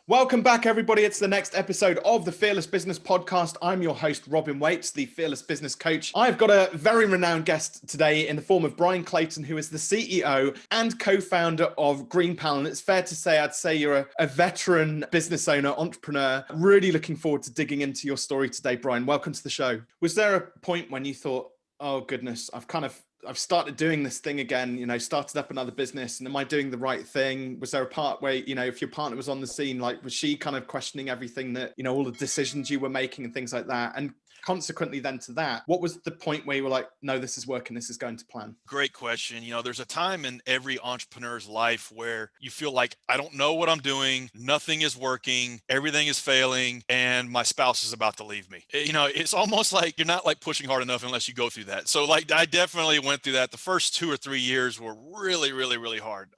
Welcome back, everybody. It's the next episode of the Fearless Business Podcast. I'm your host, Robin Waits, the Fearless Business Coach. I've got a very renowned guest today in the form of Bryan Clayton, who is the CEO and co-founder of GreenPal. And it's fair to say, I'd say you're a veteran business owner, entrepreneur. Really looking forward to digging into your story today, Bryan. Welcome to the show. Was there a point when you thought, oh goodness, I've started doing this thing again, started up another business, and am I doing the right thing? Was there a part where, if your partner was on the scene, like, was she kind of questioning everything that, all the decisions you were making and things like that? And consequently then to that, what was the point where you were like, no, this is working, this is going to plan? Great question. There's a time in every entrepreneur's life where you feel like, I don't know what I'm doing. Nothing is working. Everything is failing. And my spouse is about to leave me. It's almost like you're not like pushing hard enough unless you go through that. So like, I definitely went through that. The first 2 or 3 years were really, really, really hard.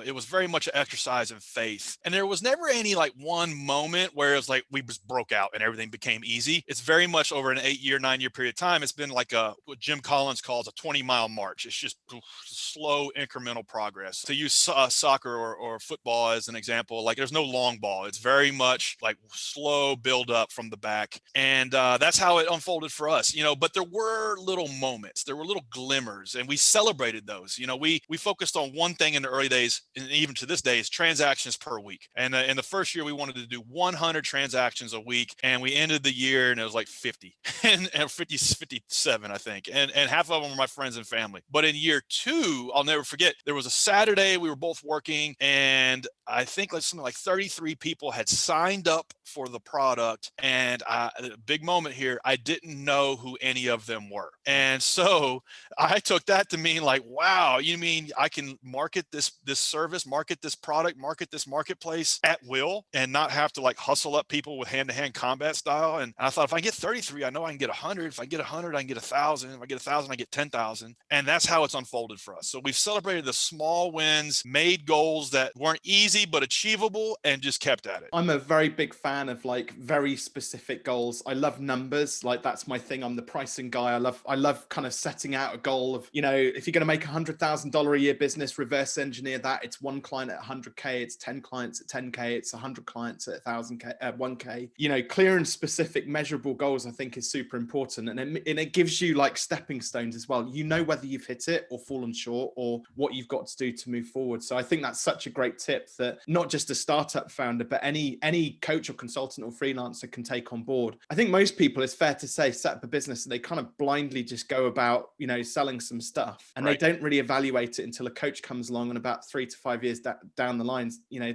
It was very much an exercise in faith. And there was never any like one moment where it was like, we just broke out and everything became easy. It's very much over an 8-year, 9-year period of time. It's been like what Jim Collins calls a 20-mile march. It's just slow incremental progress. To use soccer or football as an example, like there's no long ball. It's very much like slow build up from the back. And that's how it unfolded for us, but there were little moments, there were little glimmers, and we celebrated those. We focused on one thing in the early days, and even to this day, is transactions per week. And in the first year, we wanted to do 100 transactions a week, and we ended the year and it was like 50 and 57, I think. And half of them were my friends and family. But in year 2, I'll never forget, there was a Saturday, we were both working, and I think something like 33 people had signed up for the product. And a big moment here, I didn't know who any of them were. And so I took that to mean like, wow, you mean I can market this service, market this product, market this marketplace at will and not have to like hustle up people with hand-to-hand combat style. And I thought, if I get 33, I know I can get 100. If I get 100, I can get 1,000. If I get 1,000, I get 10,000. And that's how it's unfolded for us. So we've celebrated the small wins, made goals that weren't easy, but achievable, and just kept at it. I'm a very big fan of like very specific goals. I love numbers. Like that's my thing. I'm the pricing guy. I love kind of setting out a goal of, if you're going to make $100,000 a year business, reverse engineer that. It's one client at 100K. It's 10 clients at 10K. It's 100 clients at 1,000K, 1K. Clear and specific measurable goals, I think, is super important. And it gives you like stepping stones as well. Whether you've hit it or fallen short or what you've got to do to move forward. So I think that's such a great tip that not just a startup founder, but any coach or consultant or freelancer can take on board. I think most people, it's fair to say, set up a business and they kind of blindly just go about, selling some stuff, and Right. They don't really evaluate it until a coach comes along and about 3 to 5 years down the line,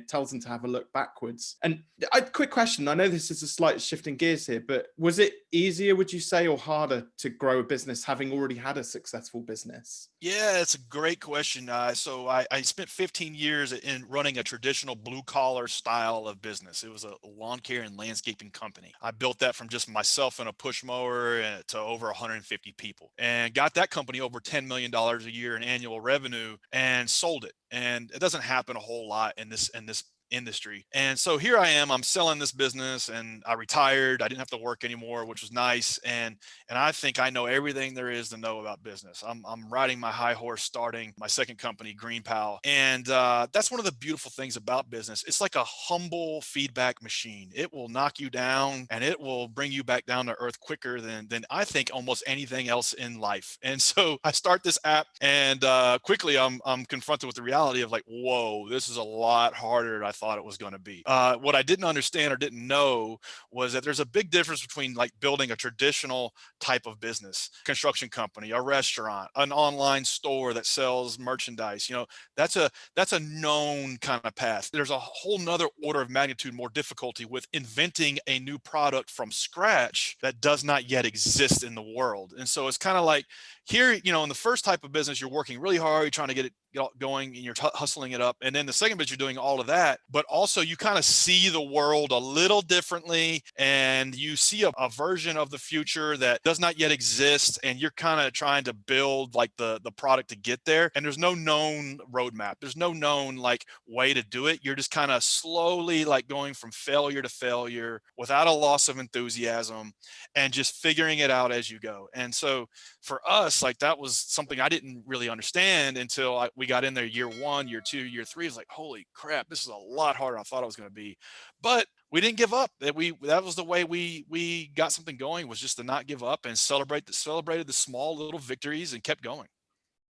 tells them to have a look backwards. And a quick question, I know this is a slight shift in gears here, but was it easier, would you say, or harder to grow a business having already had a successful business? Yeah, it's a great question. So I spent 15 years in running a traditional blue collar style of business. It was a lawn care and landscaping company. I built that from just myself and a push mower to over 150 people, and got that company over $10 million a year in annual revenue, and sold it. And it doesn't happen a whole lot in this industry. And so here I am, I'm selling this business, and I retired. I didn't have to work anymore, which was nice. And I think I know everything there is to know about business. I'm riding my high horse, starting my second company, GreenPal. And that's one of the beautiful things about business. It's like a humble feedback machine. It will knock you down and it will bring you back down to earth quicker than I think almost anything else in life. And so I start this app, and quickly I'm confronted with the reality of like, whoa, this is a lot harder than I thought it was going to be. What I didn't understand or didn't know was that there's a big difference between like building a traditional type of business, construction company, a restaurant, an online store that sells merchandise. That's a known kind of path. There's a whole nother order of magnitude more difficulty with inventing a new product from scratch that does not yet exist in the world. And so it's kind of like here, in the first type of business, you're working really hard, you're trying to get it going, and you're hustling it up. And then the second bit, you're doing all of that, but also you kind of see the world a little differently, and you see a version of the future that does not yet exist, and you're kind of trying to build like the product to get there. And there's no known roadmap. There's no known like way to do it. You're just kind of slowly like going from failure to failure without a loss of enthusiasm, and just figuring it out as you go. And so for us, like that was something I didn't really understand until we got in there year 1, year 2, year 3. It's like, holy crap, this is a lot harder than I thought it was going to be. But we didn't give up. That was the way we got something going, was just to not give up and celebrated the small little victories and kept going.